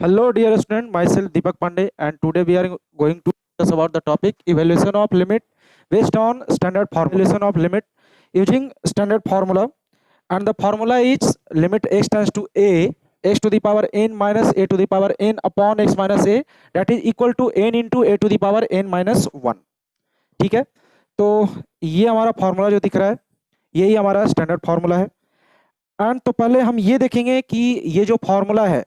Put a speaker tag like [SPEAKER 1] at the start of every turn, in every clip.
[SPEAKER 1] Hello, dear student. Myself Deepak Pandey, and today we are going to discuss about the topic evaluation of limit based on standard formula. Evaluation of limit using standard formula, and the formula is limit x tends to a x to the power n minus a to the power n upon x minus a, that is equal to n into a to the power n minus 1. ठीक है, तो ये हमारा formula जो दिख रहा है यही हमारा स्टैंडर्ड फॉर्मूला है। एंड तो पहले हम ये देखेंगे कि ये जो फॉर्मूला है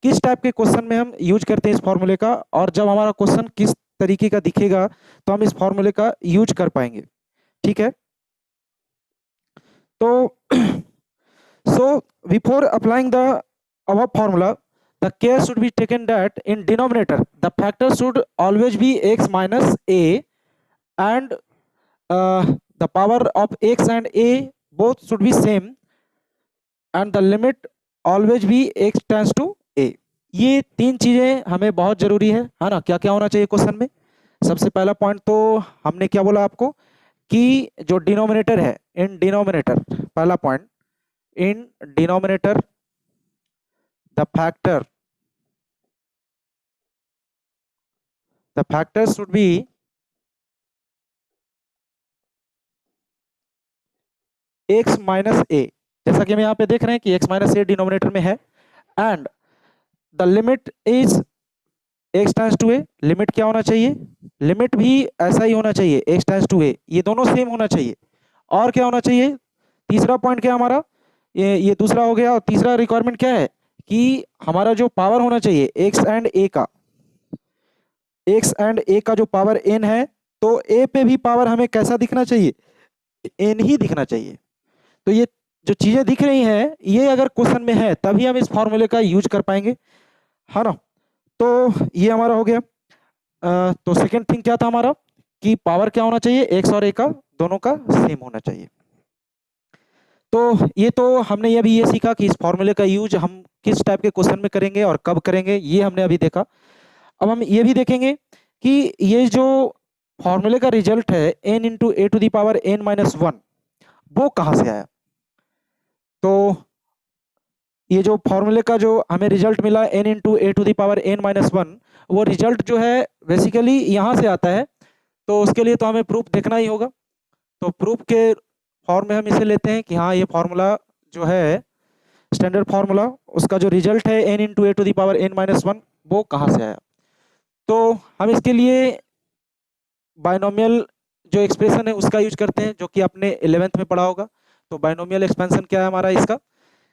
[SPEAKER 1] किस टाइप के क्वेश्चन में हम यूज करते हैं इस फॉर्मूले का, और जब हमारा क्वेश्चन किस तरीके का दिखेगा तो हम इस फॉर्मूले का यूज कर पाएंगे। ठीक है, तो so before applying the above formula, the care should be taken that in denominator the factor should always be x minus a, and the power of x and a both should be same, and the limit always be x tends to a। ये तीन चीजें हमें बहुत जरूरी है ना। क्या क्या होना चाहिए क्वेश्चन में? सबसे पहला पॉइंट तो हमने क्या बोला आपको कि जो डिनोमिनेटर है, इन डिनोमिनेटर, पहला point, in denominator the factor should be x minus a, जैसा कि हम यहाँ पे देख रहे हैं कि x माइनस ए डिनोमिनेटर में है, and the limit is x tends to a. Limit क्या होना चाहिए? लिमिट भी ऐसा ही होना चाहिए, x टेंड्स टू ए, ये दोनों सेम होना चाहिए। और क्या होना चाहिए? तीसरा पॉइंट क्या हमारा, ये दूसरा हो गया। और तीसरा रिक्वायरमेंट क्या है कि हमारा जो पावर होना चाहिए x एंड a का, x एंड a का जो पावर n है, तो a पे भी पावर हमें कैसा दिखना चाहिए? n ही दिखना चाहिए। तो ये जो चीजें दिख रही हैं ये अगर क्वेश्चन में है तभी हम इस फॉर्मूले का यूज कर पाएंगे, है ना। तो ये हमारा हो गया। तो सेकंड थिंग क्या था हमारा कि पावर क्या होना चाहिए, x और a का दोनों का सेम होना चाहिए। तो ये तो हमने ये भी ये सीखा कि इस फॉर्मूले का यूज हम किस टाइप के क्वेश्चन में करेंगे और कब करेंगे, ये हमने अभी देखा। अब हम ये भी देखेंगे कि ये जो फॉर्मूले का रिजल्ट है n into a to the power n minus 1, वो कहाँ से आया। तो ये जो फॉर्मूले का जो हमें रिजल्ट मिला n into a to the power n minus 1, वो रिजल्ट जो है बेसिकली यहाँ से आता है। तो उसके लिए तो हमें प्रूफ देखना ही होगा। तो प्रूफ के फॉर्म में हम इसे लेते हैं कि हाँ ये फॉर्मूला जो है स्टैंडर्ड फार्मूला, उसका जो रिजल्ट है n into a to the power n minus 1, वो कहाँ से आया। तो हम इसके लिए बाइनोमियल जो एक्सप्रेशन है उसका यूज करते हैं, जो कि आपने 11th में पढ़ा होगा। तो बाइनोमियल एक्सपेंशन क्या है हमारा, इसका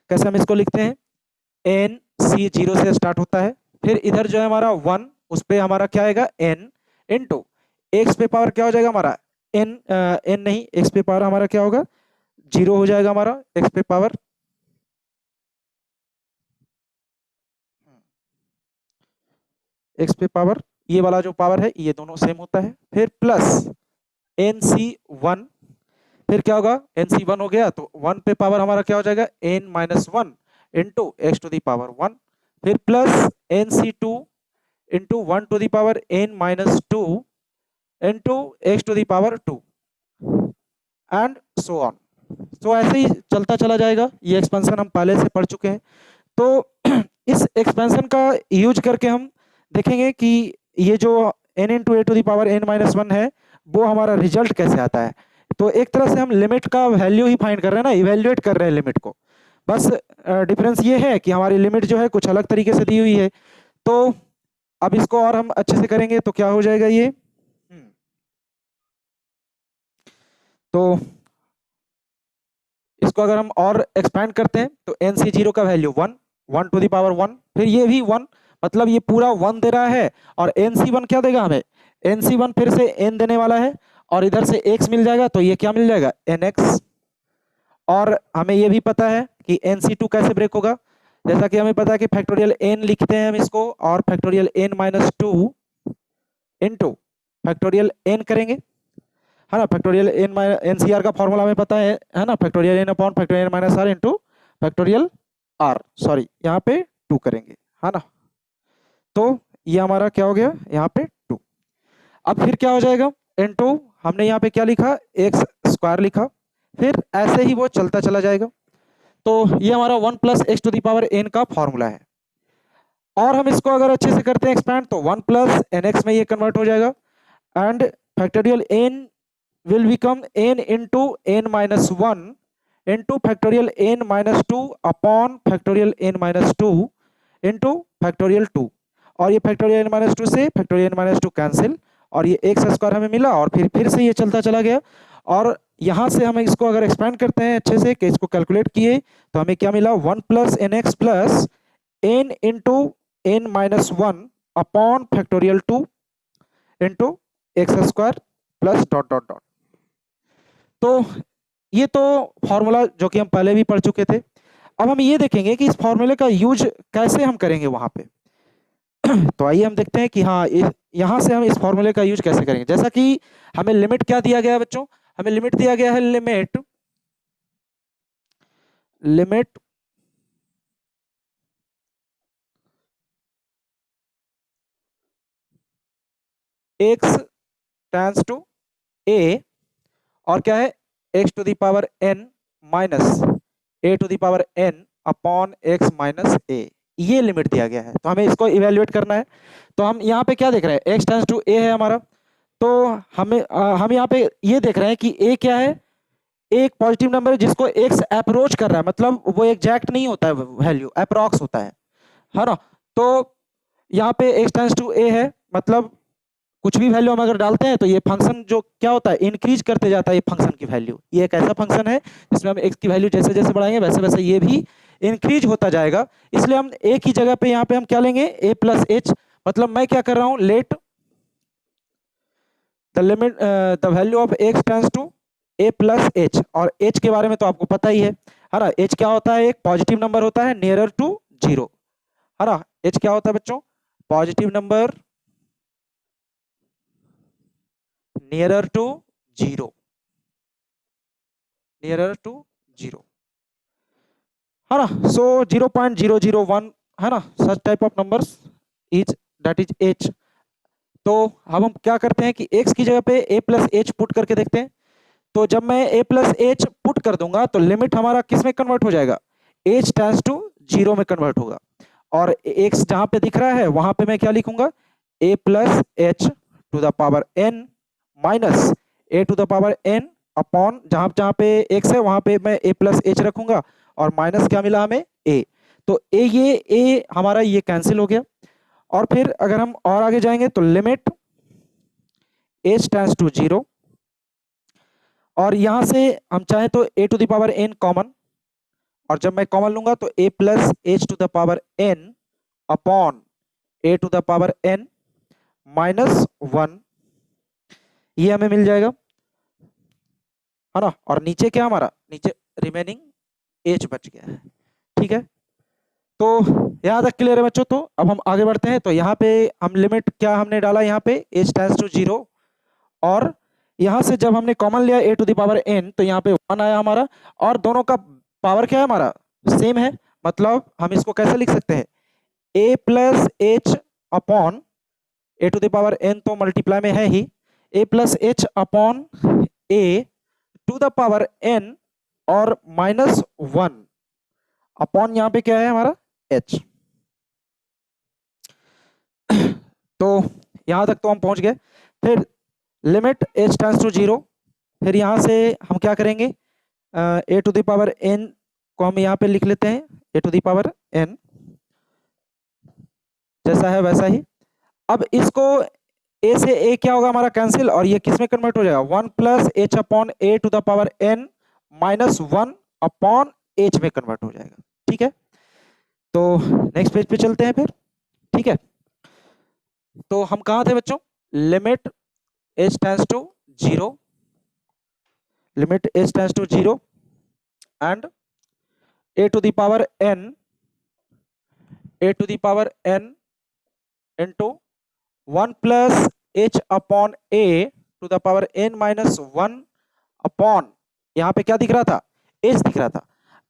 [SPEAKER 1] कैसे हम इसको लिखते हैं, n c 0 से स्टार्ट होता है, फिर इधर जो है हमारा 1, उस पर हमारा क्या आएगा n इंटू एक्स पे पावर क्या हो जाएगा हमारा n नहीं, x पे पावर हमारा क्या होगा 0 हो जाएगा हमारा, x पे पावर ये वाला जो पावर है ये दोनों सेम होता है, फिर प्लस nc1, फिर क्या होगा nc1 हो गया तो 1 पे पावर हमारा क्या हो जाएगा n minus 1 into x to the power 1, फिर plus nc2 into 1 to the power n minus 2 into x to the power 2, and so on. तो ऐसे ही चलता चला जाएगा। ये एक्सपेंशन हम पहले से पढ़ चुके हैं। तो इस एक्सपेंशन का यूज करके हम देखेंगे कि ये जो n into a to the power n minus 1 है वो हमारा रिजल्ट कैसे आता है। तो एक तरह से हम लिमिट का वैल्यू ही फाइंड कर रहे हैं ना, इवेल्युएट कर रहे हैं लिमिट को। बस डिफरेंस ये है कि हमारी लिमिट जो है कुछ अलग तरीके से दी हुई है। तो अब इसको और हम अच्छे से करेंगे तो क्या हो जाएगा ये, तो इसको अगर हम और एक्सपैंड करते हैं तो nc0 का वैल्यू 1, 1 टू दी पावर 1, फिर ये भी 1, मतलब ये पूरा 1 दे रहा है। और nc1 क्या देगा हमें, nc1 फिर से n देने वाला है, और इधर से x मिल जाएगा तो ये क्या मिल जाएगा nx। और हमें ये भी पता है कि nc2 कैसे ब्रेक होगा, जैसा कि हमें पता है कि फैक्टोरियल n लिखते हैं हम इसको, और factorial n minus 2 into factorial n करेंगे, है ना। फैक्टोरियल एन एनसीआर का फॉर्मूला हमें पता है ना, factorial n upon factorial n minus r into factorial r, sorry यहाँ पे 2 करेंगे, है ना। तो ये हमारा क्या हो गया यहाँ पे 2। अब फिर क्या हो जाएगा इंटू, हमने यहाँ पे क्या लिखा एक्स स्क्वायर लिखा, फिर ऐसे ही वो चलता चला जाएगा। तो ये हमारा 1 plus x to the power n का फॉर्मूला है। और हम इसको अगर अच्छे से करते हैं एक्सपैंड तो 1 प्लस एन एक्स में ये कन्वर्ट हो जाएगा, and factorial n will become n into n minus 1 into factorial n minus 2 upon factorial n minus 2 into factorial 2, और ये फैक्टोरियल n minus 2 से फैक्टोरियल n minus 2 कैंसिल, और ये एक्स स्क्वायर हमें मिला, और फिर से ये चलता चला गया। और यहाँ से हम इसको अगर एक्सपेंड करते हैं अच्छे से कि इसको कैलकुलेट किए तो हमें क्या मिला, 1 plus n x plus n into n minus 1 upon factorial 2 into x square plus dot dot dot. तो ये तो फॉर्मूला जो कि हम पहले भी पढ़ चुके थे। अब हम ये देखेंगे कि इस फॉर्मूले का यूज कैसे हम करेंगे वहां पे। तो आइए हम देखते हैं कि हाँ यहाँ से हम इस फॉर्मूले का यूज कैसे करेंगे। जैसा कि हमें लिमिट क्या दिया गया है बच्चों, हमें लिमिट दिया गया है limit x tends to a, और क्या है x to the power n minus a to the power n upon x minus a, ये लिमिट दिया गया है। तो हमें इसको इवेल्युएट करना है। तो हम यहाँ पे क्या देख रहे हैं, x टेंड्स टू a है हमारा, तो हम यहाँ पे ये देख रहे हैं कि a क्या है, एक पॉजिटिव नंबर है जिसको x अप्रोच कर रहा है, मतलब वो एग्जैक्ट नहीं होता है, वैल्यू अप्रोक्स होता है ना। तो यहाँ पे x टेंड्स टू a है, मतलब कुछ भी वैल्यू हम अगर डालते हैं तो ये फंक्शन जो क्या होता है, इंक्रीज करते जाता है ये फंक्शन की वैल्यू। ये एक ऐसा फंक्शन है जिसमें हम x की वैल्यू जैसे जैसे बढ़ाएंगे वैसे वैसे ये भी इंक्रीज होता जाएगा। इसलिए हम a की जगह पे यहाँ पे हम क्या लेंगे, a प्लस एच, मतलब मैं क्या कर रहा हूँ, let the limit the value of x tends to a plus h. और h के बारे में तो आपको पता ही है ना, h क्या होता है, एक पॉजिटिव नंबर होता है नियरर टू जीरो, है ना। h क्या होता है बच्चों, positive number nearer to zero, nearer to zero, है ना। सो 0.001 है ना, such type of numbers is that is h। तो अब हम क्या करते हैं कि x की जगह पे a प्लस एच पुट करके देखते हैं। तो जब मैं a प्लस एच पुट कर दूंगा तो लिमिट हमारा किस में कन्वर्ट हो जाएगा, h टेंड्स टू जीरो में कन्वर्ट होगा, और x जहां पे दिख रहा है वहां पे मैं क्या लिखूंगा, a plus h to the power n minus a to the power n upon जहां जहां पे x है वहां पे मैं a प्लस एच रखूंगा, और माइनस क्या मिला हमें a। तो ये a हमारा ये कैंसिल हो गया। और फिर अगर हम और आगे जाएंगे तो limit h tends to zero, और यहां से हम चाहें तो a to the power n common, और जब मैं कॉमन लूंगा तो a plus h to the power n upon a to the power n minus 1, ये हमें मिल जाएगा, है ना। और नीचे क्या हमारा, नीचे रिमेनिंग h बच गया है, ठीक है। तो यहाँ तक क्लियर है बच्चों। तो अब हम आगे बढ़ते हैं। तो यहाँ पे हम लिमिट क्या हमने डाला, यहाँ पे h टेंड्स टू जीरो, और यहाँ से जब हमने कॉमन लिया a to the power n तो यहाँ पे 1 आया हमारा, और दोनों का पावर क्या है हमारा, सेम है। मतलब हम इसको कैसे लिख सकते हैं, a plus h upon a to the power n तो मल्टीप्लाई में है ही, a plus h upon a to the power n और माइनस 1 अपॉन यहाँ पे क्या है हमारा h। तो यहां तक तो हम पहुंच गए। फिर limit h tends to zero, फिर यहां से हम क्या करेंगे, a to the power n को हम यहाँ पे लिख लेते हैं a to the power n, जैसा है वैसा ही। अब इसको a से a क्या होगा हमारा कैंसिल, और ये किस में कन्वर्ट हो जाएगा, 1 plus h upon a to the power n minus 1 upon h में कन्वर्ट हो जाएगा, ठीक है। तो नेक्स्ट पेज पे चलते हैं फिर, ठीक है। तो हम कहाँ थे बच्चों, limit h tends to zero, limit h tends to zero and a to the power n, a to the power n into 1 plus h upon a to the power n minus 1 upon, यहाँ पे क्या दिख रहा था, h दिख रहा था।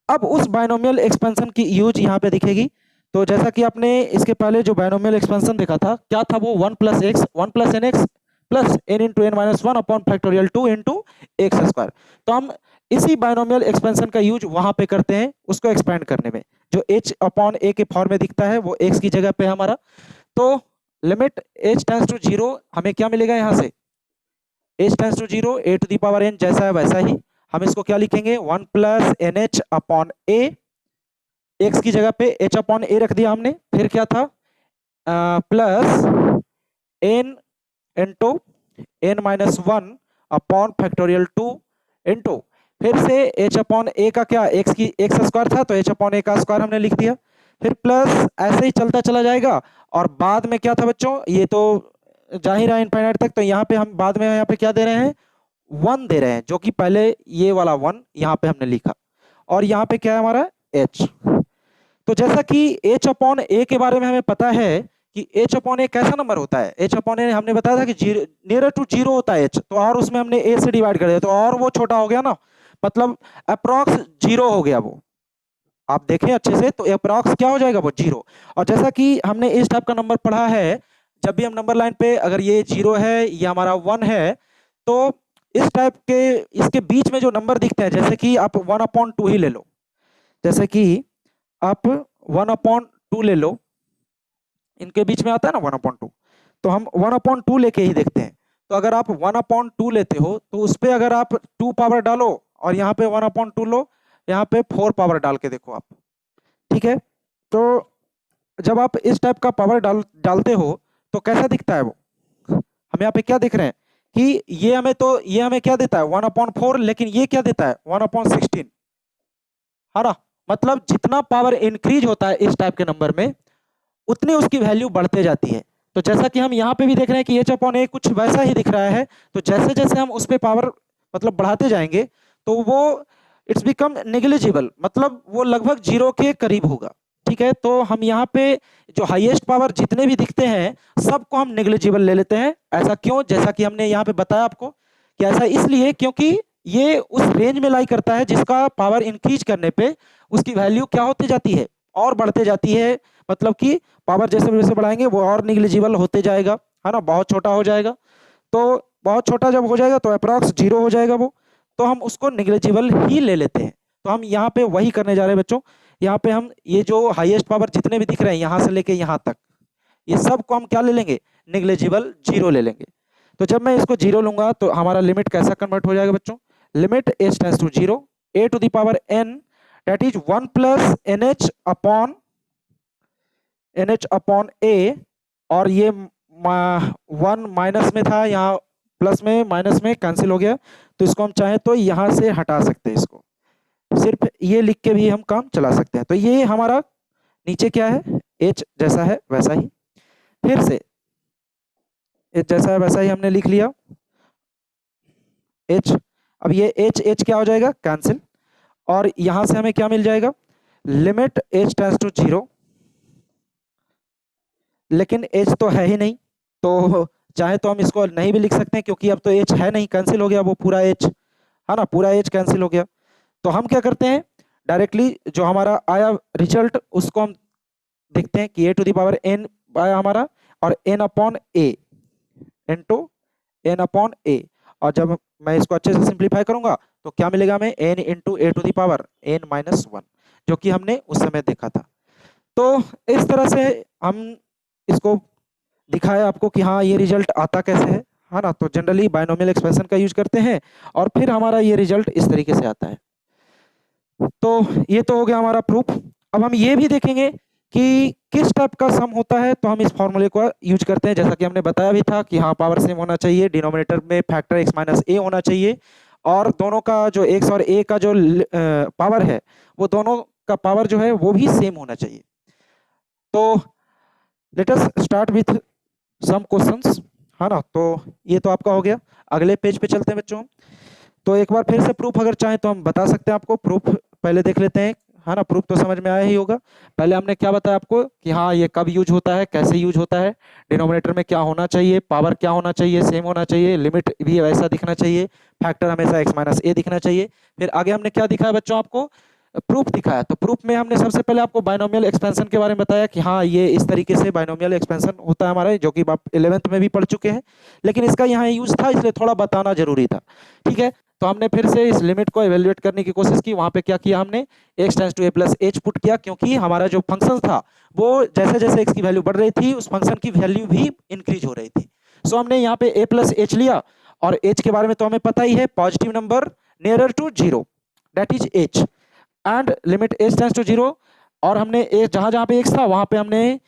[SPEAKER 1] अब उस बायनोमियल एक्सपेंशन की यूज यहाँ पे दिखेगी। तो जैसा कि आपने इसके पहले जो बायनोमियल एक्सपेंशन देखा था क्या था वो, 1 plus x, 1 plus n x plus n into n minus one upon factorial 2 into x square. तो हम इसी बाइनोमियल एक्सपेंशन का यूज वहां पे करते हैं उसको एक्सपेंड करने में। जो h अपॉन a के फॉर्म में दिखता है वो x की जगह पे हमारा। तो लिमिट h टेंड्स टू 0 हमें क्या मिलेगा यहाँ से, h tends to 0 a to the power n जैसा है वैसा ही हम इसको क्या लिखेंगे 1 प्लस एन एच अपॉन ए, x की जगह पे h अपॉन a रख दिया हमने, फिर क्या था plus n into n minus one upon factorial 2 into फिर से h अपॉन a का क्या एक्स स्क्वायर था तो h अपॉन a का स्क्वायर हमने लिख दिया, फिर प्लस ऐसे ही चलता चला जाएगा। और बाद में क्या था बच्चों, ये तो जा ही रहा है इनफाइनाइट तक, तो यहाँ पे हम बाद में यहाँ पे क्या दे रहे हैं 1 दे रहे हैं, जो कि पहले ये वाला 1 यहाँ पे हमने लिखा। और यहाँ पे क्या है हमारा h। तो जैसा कि h अपॉन a के बारे में हमें पता है कि h अपॉन a कैसा नंबर होता है, h अपॉन a हमने बताया था कि जीरो नियर टू जीरो होता है h, तो और उसमें हमने a से डिवाइड कर दिया तो और वो छोटा हो गया ना, मतलब अप्रॉक्स जीरो हो गया वो। आप देखें अच्छे से तो अप्रॉक्स क्या हो जाएगा वो जीरो। और जैसा कि हमने इस टाइप का नंबर पढ़ा है, जब भी हम नंबर लाइन पे अगर ये जीरो है ये हमारा 1 है, तो इस टाइप के इसके बीच में जो नंबर दिखते हैं, जैसे कि आप 1/2 ही ले लो, जैसे कि आप 1/2 ले लो, इनके बीच में आता है ना 1/2, तो हम 1/2 लेके ही देखते हैं। तो अगर आप 1/2 लेते हो तो उस पर अगर आप 2 पावर डालो और यहाँ पे 1/2 लो, यहाँ पे 4 पावर डाल के देखो आप, ठीक है। तो जब आप इस टाइप का पावर डालते हो तो कैसा दिखता है वो, हम यहाँ पे क्या देख रहे हैं कि ये हमें क्या देता है 1/4, लेकिन ये क्या देता है 1/16, है ना। मतलब जितना पावर इंक्रीज होता है इस टाइप के नंबर में उतनी उसकी वैल्यू बढ़ते जाती है। तो जैसा कि हम यहाँ पे भी देख रहे हैं कि h अपॉन a कुछ वैसा ही दिख रहा है, तो जैसे जैसे हम उस पर पावर मतलब बढ़ाते जाएंगे तो वो इट्स बिकम नेग्लिजिबल, मतलब वो लगभग जीरो के करीब होगा, ठीक है। तो हम यहाँ पे जो हाईएस्ट पावर जितने भी दिखते हैं सबको हम नेग्लिजिबल ले लेते हैं। ऐसा क्यों, जैसा कि हमने यहाँ पे बताया आपको कि ऐसा इसलिए क्योंकि ये उस रेंज में लाई करता है जिसका पावर इंक्रीज करने पे उसकी वैल्यू क्या होती जाती है और बढ़ते जाती है, मतलब कि पावर जैसे जैसे बढ़ाएंगे वो और निग्लिजिबल होते जाएगा, है ना, बहुत छोटा हो जाएगा। तो बहुत छोटा जब हो जाएगा तो अप्रॉक्स जीरो हो जाएगा वो, तो हम उसको निग्लिजिबल ही ले लेते हैं। तो हम यहाँ पे वही करने जा रहे हैं बच्चों, यहाँ पे हम ये जो हाईएस्ट पावर जितने भी दिख रहे हैं यहाँ से लेके यहाँ तक, ये सब को हम क्या ले लेंगे निग्लिजिबल जीरो ले लेंगे। तो जब मैं इसको जीरो लूंगा तो हमारा लिमिट कैसा कन्वर्ट हो जाएगा बच्चों, limit h tends to zero a to the power n that is 1 plus n h upon a, और ये 1 माइनस में था, यहाँ प्लस में माइनस में कैंसिल हो गया, तो इसको हम चाहें तो यहाँ से हटा सकते हैं, इसको सिर्फ ये लिख के भी हम काम चला सकते हैं। तो ये हमारा नीचे क्या है h जैसा है वैसा ही, फिर से h जैसा है वैसा ही हमने लिख लिया h। अब ये h क्या हो जाएगा कैंसिल, और यहां से हमें क्या मिल जाएगा limit h tends to zero, लेकिन h तो है ही नहीं, तो चाहे तो हम इसको नहीं भी लिख सकते हैं क्योंकि अब तो h है नहीं, कैंसिल हो गया वो पूरा h, है ना, पूरा h कैंसिल हो गया। तो हम क्या करते हैं डायरेक्टली जो हमारा आया रिजल्ट उसको हम देखते हैं कि a to the power n आया हमारा, और n upon a into n upon a, और जब मैं इसको अच्छे से सिंप्लीफाई करूंगा तो क्या मिलेगा हमें n into a to the power n minus one, जो कि हमने उस समय देखा था। तो इस तरह से हम इसको दिखाया आपको कि हाँ ये रिजल्ट आता कैसे है ना। तो जनरली बाइनोमियल एक्सपेंशन का यूज करते हैं और फिर हमारा ये रिजल्ट इस तरीके से आता है। तो ये तो हो गया हमारा प्रूफ। अब हम ये भी देखेंगे कि किस टाइप का सम होता है, तो हम इस फॉर्मूले को यूज करते हैं, जैसा कि हमने बताया भी था कि हाँ पावर सेम होना चाहिए, डिनोमिनेटर में फैक्टर x माइनस ए होना चाहिए, और दोनों का जो x और a का जो पावर है वो दोनों का पावर जो है वो भी सेम होना चाहिए। तो let us start with some questions, है ना। तो ये तो आपका हो गया, अगले पेज पे चलते हैं बच्चों। तो एक बार फिर से प्रूफ अगर चाहें तो हम बता सकते हैं आपको, प्रूफ पहले देख लेते हैं, है ना। प्रूफ तो समझ में आया ही होगा। पहले हमने क्या बताया आपको कि हाँ ये कब यूज होता है, कैसे यूज होता है, डिनोमिनेटर में क्या होना चाहिए, पावर क्या होना चाहिए, सेम होना चाहिए, लिमिट भी वैसा दिखना चाहिए, फैक्टर हमेशा x माइनस ए दिखना चाहिए। फिर आगे हमने क्या दिखाया बच्चों आपको, प्रूफ दिखाया। तो प्रूफ में हमने सबसे पहले आपको बाइनोमियल एक्सपेंशन के बारे में बताया कि हाँ ये इस तरीके से बाइनोमियल एक्सपेंशन होता है हमारा, जो कि आप 11th में भी पढ़ चुके हैं, लेकिन इसका यहाँ यूज था इसलिए थोड़ा बताना जरूरी था। ठीक है, तो हमने फिर से इस लिमिट को एवेल्युएट करने की कोशिश की। वहां पे क्या किया हमने, x tends to a plus h put किया, क्योंकि हमारा जो फंक्शन था वो जैसे जैसे x की वैल्यू बढ़ रही थी उस फंक्शन की वैल्यू भी इंक्रीज हो रही थी। सो हमने यहाँ पे a प्लस एच लिया, और h के बारे में तो हमें पता ही है, positive number nearer to zero, that is h, and limit h tends to zero. और हमने जहां जहां पे x था वहां पे हमने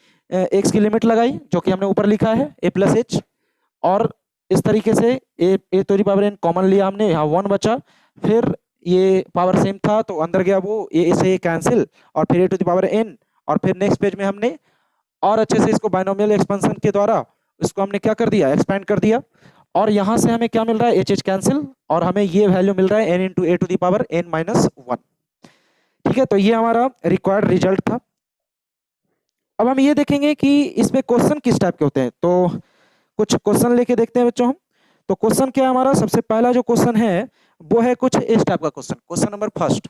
[SPEAKER 1] x की लिमिट लगाई, जो कि हमने ऊपर लिखा है a प्लस एच, और इस तरीके से a to the power n common लिया हमने, यहाँ 1 बचा, फिर ये पावर सेम था तो अंदर गया वो ए से कैंसिल, और फिर ए टू द पावर n, और फिर नेक्स्ट पेज में हमने और अच्छे से इसको बाइनोमियल एक्सपेंशन के द्वारा इसको हमने क्या कर दिया, एक्सपेंड कर दिया, और यहाँ से हमें क्या मिल रहा है, एच एच कैंसिल, और हमें ये वैल्यू मिल रहा है n into a to the power n minus 1। ठीक है, तो ये हमारा रिक्वायर्ड रिजल्ट था। अब हम ये देखेंगे कि इसमें क्वेश्चन किस टाइप के होते हैं, तो कुछ क्वेश्चन लेके देखते हैं बच्चों हम। तो क्वेश्चन क्या है हमारा, सबसे पहला जो क्वेश्चन है वो है कुछ इस टाइप का क्वेश्चन, क्वेश्चन नंबर फर्स्ट।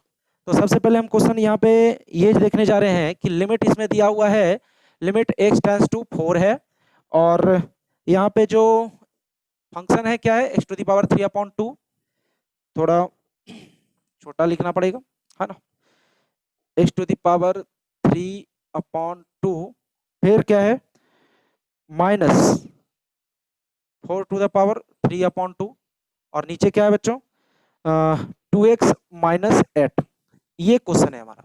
[SPEAKER 1] तो सबसे पहले हम क्वेश्चन यहाँ पे ये देखने जा रहे हैं कि लिमिट इसमें दिया हुआ है, लिमिट x टेंस टू 4 है, और यहाँ पे जो फंक्शन है क्या है, x टू द पावर 3/2, थोड़ा छोटा लिखना पड़ेगा है ना, x टू द पावर 3/2, फिर क्या है माइनस 4 टू द पावर 3/2, और नीचे क्या है बच्चों 2x माइनस 8। ये क्वेश्चन है हमारा।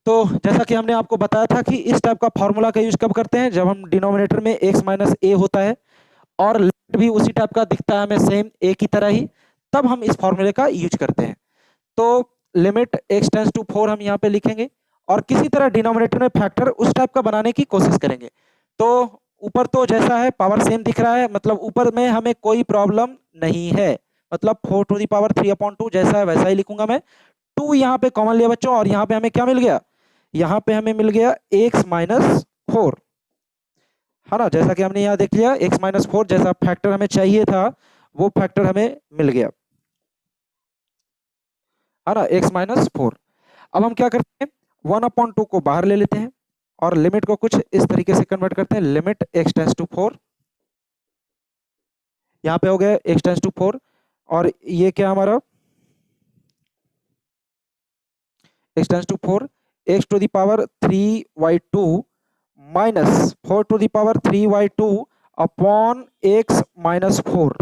[SPEAKER 1] तो जैसा कि हमने आपको बताया था कि इस टाइप का फॉर्मूला का यूज कब करते हैं, जब हम डिनोमिनेटर में x माइनस ए होता है और लिमिट भी उसी टाइप का दिखता है हमें सेम a की तरह ही, तब हम इस फॉर्मूले का यूज करते हैं। तो लिमिट x टेंस टू 4 हम यहाँ पे लिखेंगे, और किसी तरह डिनोमिनेटर में फैक्टर उस टाइप का बनाने की कोशिश करेंगे। तो ऊपर तो जैसा है पावर सेम दिख रहा है, मतलब ऊपर में हमें कोई प्रॉब्लम नहीं है, मतलब 4 टू द पावर 3/2 जैसा है वैसा ही लिखूंगा मैं। 2 यहाँ पे कॉमन लिया बच्चों, और यहाँ पे हमें क्या मिल गया, यहाँ पे हमें मिल गया x माइनस 4, है ना, जैसा कि हमने यहाँ देख लिया x माइनस 4 जैसा फैक्टर हमें चाहिए था वो फैक्टर हमें मिल गया, है ना, x माइनस 4। अब हम क्या करते हैं, 1/2 को बाहर ले लेते हैं, और लिमिट को कुछ इस तरीके से कन्वर्ट करते हैं, लिमिट x टेंस टू 4, यहाँ पे हो गया x टेंस टू 4, और ये क्या हमारा x tends to 4, x to the power 3/2 minus 4 to the power 3/2 upon x minus 4।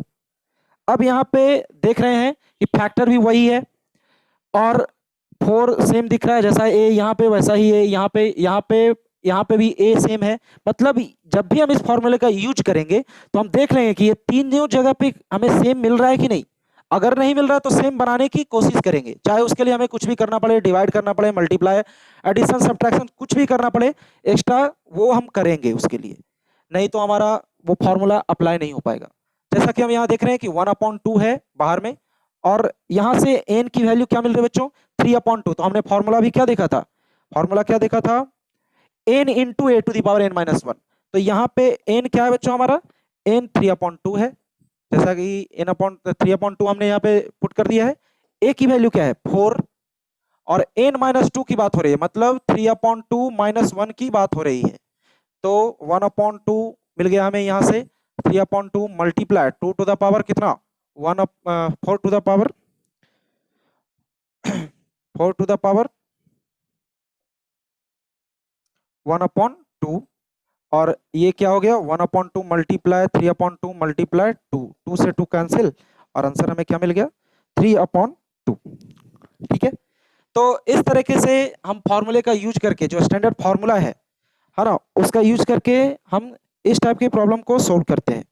[SPEAKER 1] अब यहाँ पे देख रहे हैं कि फैक्टर भी वही है, और 4 सेम दिख रहा है, जैसा a यहाँ पे वैसा ही है, यहाँ पे भी a सेम है। मतलब जब भी हम इस फॉर्मूले का यूज करेंगे तो हम देख लेंगे कि ये तीनों जगह पे हमें सेम मिल रहा है कि नहीं। अगर नहीं मिल रहा तो सेम बनाने की कोशिश करेंगे, चाहे उसके लिए हमें कुछ भी करना पड़े, डिवाइड करना पड़े, मल्टीप्लाई, एडिशन, सब्ट्रैक्शन, कुछ भी करना पड़े एक्स्ट्रा, वो हम करेंगे उसके लिए, नहीं तो हमारा वो फॉर्मूला अप्लाई नहीं हो पाएगा। जैसा कि हम यहाँ देख रहे हैं कि 1/2 है बाहर में, और यहाँ से n की वैल्यू क्या मिल रही है बच्चों, 3/2। तो हमने फॉर्मूला भी क्या देखा था, फॉर्मूला क्या देखा था, n into a to the power n minus 1। तो यहाँ पे n क्या है बच्चों हमारा, n 3/2 है, जैसा कि n/3/2 हमने यहाँ पे पुट कर दिया है। a की वैल्यू क्या है 4, और n माइनस 2 की बात हो रही है, मतलब 3/2 माइनस 1 की बात हो रही है। तो 1/2 मिल गया हमें यहाँ से, 3/2 मल्टीप्लाई 2 टू द पावर कितना 4 to the power 4 to the power 1/2, और ये क्या हो गया 1/2 मल्टीप्लाई 3/2 मल्टीप्लाई 2, 2 से 2 कैंसिल, और आंसर हमें क्या मिल गया 3/2। ठीक है, तो इस तरीके से हम फॉर्मूले का यूज करके, जो स्टैंडर्ड फॉर्मूला है ना, उसका यूज करके हम इस टाइप की प्रॉब्लम को सोल्व करते हैं।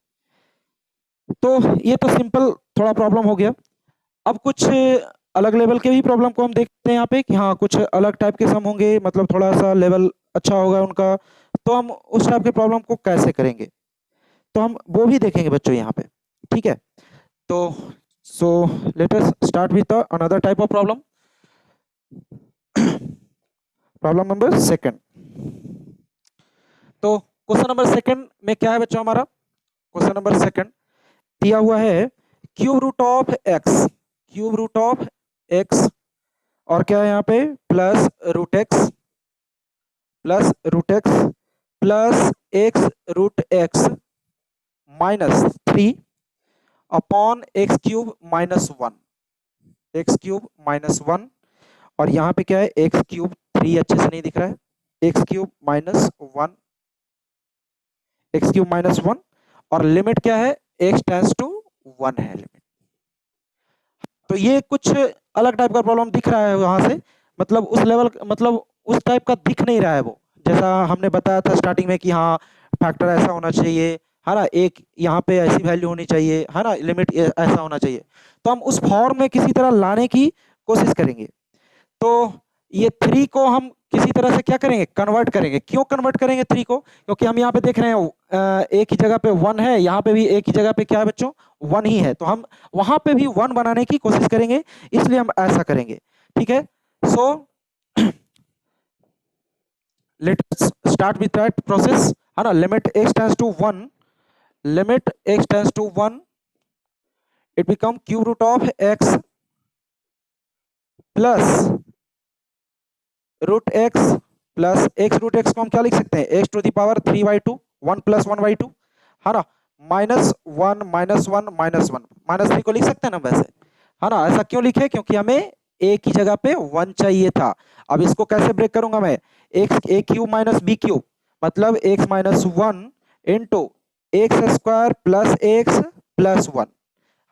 [SPEAKER 1] तो ये तो सिंपल थोड़ा प्रॉब्लम हो गया। अब कुछ अलग लेवल के भी प्रॉब्लम को हम देखते हैं यहाँ पे कि हाँ कुछ अलग टाइप के सम होंगे, मतलब थोड़ा सा लेवल अच्छा होगा उनका, तो हम उस टाइप के प्रॉब्लम को कैसे करेंगे तो हम वो भी देखेंगे बच्चों यहाँ पे। ठीक है, तो so let us start with another type of problem, problem number second. तो क्वेश्चन नंबर सेकंड में क्या है बच्चों हमारा, क्वेश्चन नंबर सेकंड दिया हुआ है cube root of x, cube root of x, और क्या है यहाँ पे plus root x plus x minus 3 upon x cube minus one. और यहाँ पे क्या है एक्स क्यूब 3 अच्छे से नहीं दिख रहा है, एक्स क्यूब माइनस वन और लिमिट क्या है एक्स टेंस टू 1 है लिमिट। तो ये कुछ अलग टाइप का प्रॉब्लम दिख रहा है वहां से, मतलब उस लेवल, मतलब उस टाइप का दिख नहीं रहा है वो, जैसा हमने बताया था स्टार्टिंग में कि हाँ फैक्टर ऐसा होना चाहिए, है ना, एक यहाँ पे ऐसी वैल्यू होनी चाहिए, है ना, लिमिट ऐसा होना चाहिए। तो हम उस फॉर्म में किसी तरह लाने की कोशिश करेंगे। तो ये 3 को हम किसी तरह से क्या करेंगे कन्वर्ट करेंगे। क्यों कन्वर्ट करेंगे 3 को, क्योंकि हम यहाँ पे देख रहे हैं एक ही जगह पे 1 है, यहाँ पे भी एक ही जगह पे क्या है बच्चों 1 ही है, तो हम वहां पे भी 1 बनाने की कोशिश करेंगे, इसलिए हम ऐसा करेंगे। ठीक है, so let's start with that process, है ना। Limit x tends to 1 it become cube root of x plus x root x को हम क्या लिख सकते हैं x to the power 3/2 1 plus 1/2, है ना, -1 को लिख सकते हैं ना वैसे, है ना। ऐसा क्यों लिखे, क्योंकि हमें एक ही जगह पे 1 चाहिए था। अब इसको कैसे ब्रेक करूंगा मैं, ए क्यूब माइनस बी क्यूब मतलब x minus 1 into x square plus x plus 1।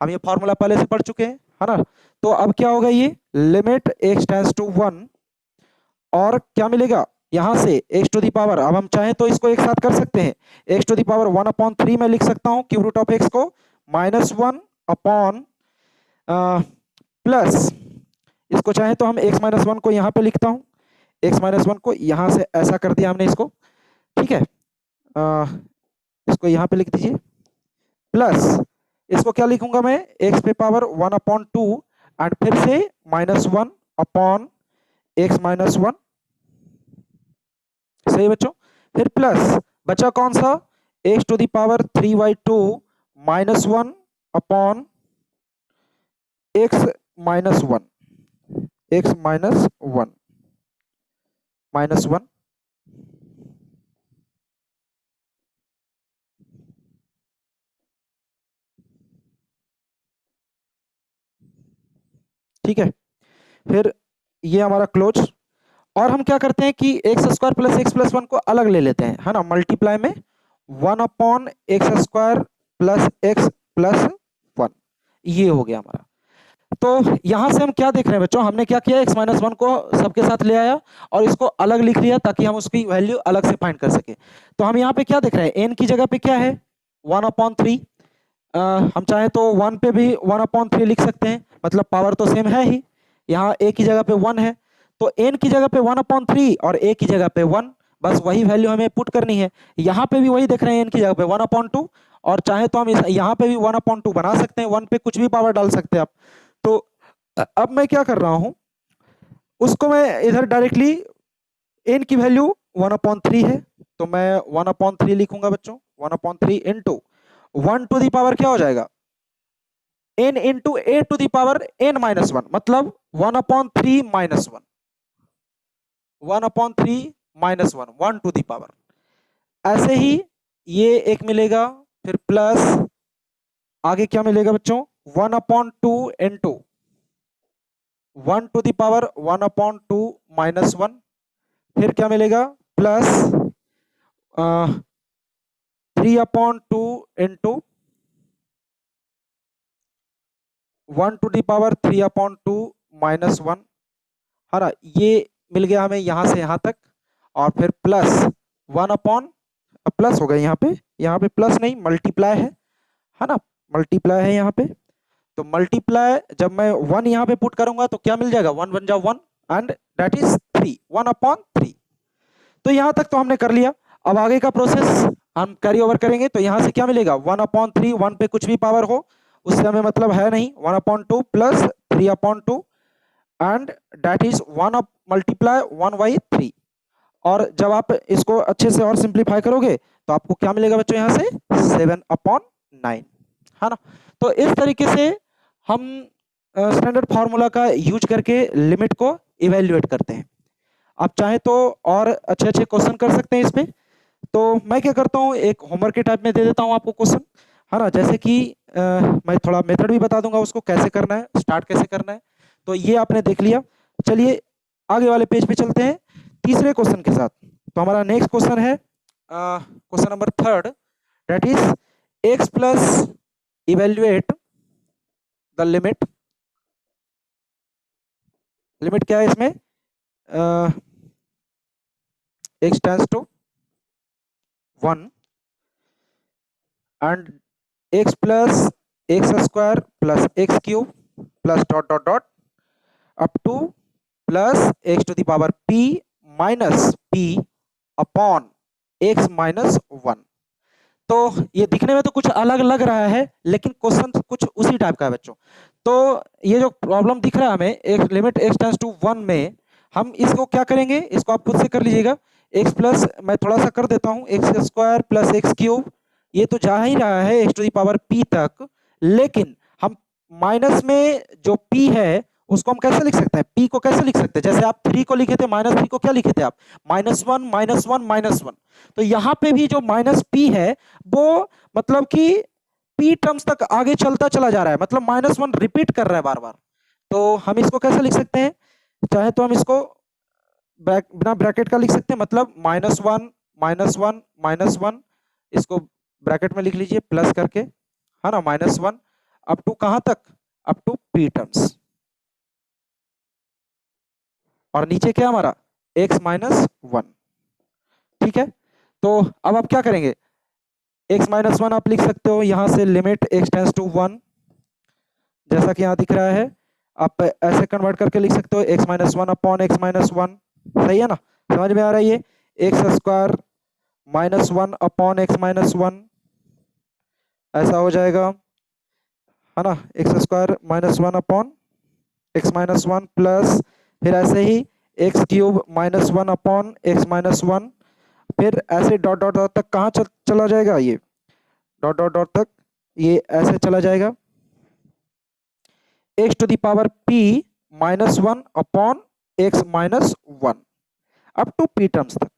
[SPEAKER 1] हम ये फॉर्मूला पहले से पढ़ चुके हैं, है ना। तो अब क्या होगा, ये लिमिट एक्स टेंड्स टू 1 और क्या मिलेगा यहां से एक्स टू दी पावर, अब हम चाहें तो इसको एक साथ कर सकते हैं, एक्स टू दी पावर 1/3 में लिख सकता हूं क्यूब रूट ऑफ एक्स को, -1 अपॉन प्लस इसको चाहे तो हम x माइनस 1 को यहाँ पे लिखता हूँ, x माइनस 1 को यहाँ से ऐसा कर दिया हमने इसको, ठीक है। इसको यहाँ पे लिख दीजिए, प्लस इसको क्या लिखूंगा मैं x पे पावर 1/2 एंड फिर से -1 अपॉन x माइनस 1, सही बच्चों। फिर प्लस बचा कौन सा x to the power 3/2 -1 upon x minus 1 -1। ठीक है, फिर ये हमारा क्लोज। और हम क्या करते हैं कि x square plus x plus 1 को अलग ले लेते हैं, है ना, मल्टीप्लाई में 1/x² प्लस एक्स प्लस 1, ये हो गया हमारा। तो यहां से हम क्या देख रहे हैं बच्चों, हमने क्या किया x माइनस 1 को सबके साथ ले आया और इसको अलग लिख लिया ताकि हम उसकी वैल्यू अलग से फाइंड कर सके। तो हम यहाँ पे क्या देख रहे हैं, n की जगह पे क्या है 1/3, हम चाहे तो 1 पे भी 1/3 लिख सकते हैं, मतलब पावर तो सेम है ही, यहाँ a की जगह पे 1 है तो n की जगह पे 1/3 और a की जगह पे 1, बस वही वैल्यू हमें पुट करनी है। यहाँ पे भी वही देख रहे हैं n की जगह पे 1/2 और चाहे तो हम यहाँ पे भी 1/2 बना सकते हैं, 1 पे कुछ भी पावर डाल सकते हैं आप। तो अब मैं क्या कर रहा हूँ, उसको मैं इधर डायरेक्टली n की वैल्यू 1/3 है तो मैं 1/3 लिखूंगा बच्चों, 1/3 इंटू 1 टू दी पावर क्या हो जाएगा n into a to the power n minus 1, मतलब 1/3 minus 1, 1/3 minus 1, 1 to the power. ऐसे ही ये एक मिलेगा, फिर प्लस आगे क्या मिलेगा बच्चों 1/2 into 1 to the power 1/2 minus 1, फिर क्या मिलेगा plus 3/2 into 1 to the power 3/2 minus 1, है ना, ये मिल गया हमें यहां से यहां तक। और फिर प्लस 1 अपॉन प्लस हो गया यहाँ पे प्लस नहीं मल्टीप्लाई है ना, मल्टीप्लाई है यहाँ पे। तो मल्टीप्लाई जब मैं 1 यहाँ पे पुट करूंगा तो क्या मिल जाएगा 1 1 जा 1 एंड दैट इज 3, 1/3। तो यहाँ तक तो हमने कर लिया। अब आगे का प्रोसेस हम कैरी ओवर करेंगे, तो यहाँ से क्या मिलेगा 1/3, 1 पे कुछ भी पावर हो उससे हमें मतलब है नहीं, 1/2 plus 3/2 and that is 1 multiply 1/3। और जब आप इसको अच्छे से और सिंप्लीफाई करोगे तो आपको क्या मिलेगा बच्चों यहाँ से 7/9, है ना। तो इस तरीके से हम स्टैंडर्ड फार्मूला का यूज करके लिमिट को इवेल्युएट करते हैं। आप चाहे तो और अच्छे अच्छे क्वेश्चन कर सकते हैं इस पे। तो मैं क्या करता हूँ, एक होमवर्क के टाइप में दे देता हूँ आपको क्वेश्चन, है ना। जैसे कि मैं थोड़ा मेथड भी बता दूंगा उसको कैसे करना है, स्टार्ट कैसे करना है। तो ये आपने देख लिया। चलिए आगे वाले पेज पे चलते हैं तीसरे क्वेश्चन के साथ। तो हमारा नेक्स्ट क्वेश्चन है question number 3, that is x plus evaluate the limit. Limit क्या है इसमें, x tends to 1 and x plus x square plus x cube plus dot dot dot up to plus x to the power p minus p upon x minus 1। तो ये दिखने में तो कुछ अलग लग रहा है, लेकिन क्वेश्चन कुछ उसी टाइप का है बच्चों। तो ये जो प्रॉब्लम दिख रहा है हमें, एक लिमिट एक्स टेंड्स टू 1 में, हम इसको क्या करेंगे, इसको आप खुद से कर लीजिएगा। एक्स प्लस, मैं थोड़ा सा कर देता हूँ, x square plus x cube, ये तो जा ही रहा है x to the power p तक, लेकिन हम माइनस में जो p है उसको हम कैसे लिख सकते हैं, p को कैसे लिख सकते हैं, जैसे आप 3 को लिखे थे, -3 को क्या लिखे थे आप, -1 -1 -1। तो यहाँ पे भी जो -p है वो मतलब कि p टर्म्स तक आगे चलता चला जा रहा है, मतलब -1 रिपीट कर रहा है बार बार। तो हम इसको कैसे लिख सकते हैं, चाहे तो हम इसको बिना ब्रैकेट का लिख सकते हैं, मतलब -1 -1 -1, इसको ब्रैकेट में लिख लीजिए प्लस करके, है ना, -1 अप टू कहां तक, अप टू p टर्म्स, और नीचे क्या हमारा x माइनस 1। ठीक है, तो अब आप क्या करेंगे, x माइनस 1 आप लिख सकते हो यहां से लिमिट x टेंस टू 1, जैसा कि यहां दिख रहा है। आप ऐसे कन्वर्ट करके लिख सकते हो x minus 1 upon x minus 1। सही है ना, समझ में आ रहा है ये, x square -1 upon x minus 1, ऐसा हो जाएगा, है ना, x square -1 upon x minus 1 plus, फिर ऐसे ही x cube -1 upon x minus 1, फिर ऐसे डॉट डॉट डॉट तक कहाँ चला जाएगा, ये डॉट डॉट डॉट तक ये ऐसे चला जाएगा, x to the power p -1 upon x minus 1 up to p terms तक।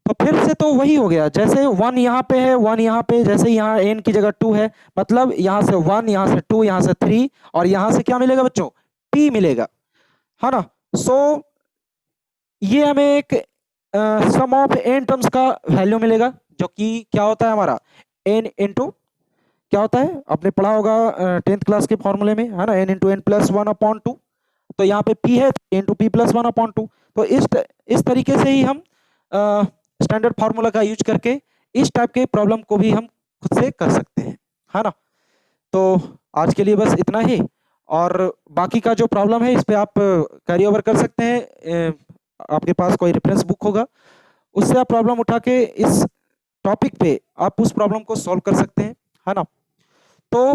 [SPEAKER 1] तो फिर से तो वही हो गया, जैसे 1 यहाँ पे है, 1 यहाँ पे, जैसे यहाँ n की जगह 2 है, मतलब यहाँ से 1, यहाँ से 2, यहाँ से 3, और यहाँ से क्या मिलेगा बच्चों, p मिलेगा, है ना। सो ये हमें एक सम ऑफ n टर्म्स का वैल्यू मिलेगा, जो कि क्या होता है हमारा n इंटू, क्या होता है आपने पढ़ा होगा 10th क्लास के फॉर्मूले में, है ना, n into n plus 1 upon 2। तो यहाँ पे p है, इंटू p प्लस 1 अपॉन 2। तो इस तरीके से ही हम स्टैंडर्ड फार्मूला का यूज करके इस टाइप के प्रॉब्लम को भी हम खुद से कर सकते हैं, है ना। तो आज के लिए बस इतना ही, और बाकी का जो प्रॉब्लम है इस पे आप कैरी ओवर कर सकते हैं। आपके पास कोई रेफरेंस बुक होगा, उससे आप प्रॉब्लम उठा के इस टॉपिक पे आप उस प्रॉब्लम को सॉल्व कर सकते हैं, है ना। तो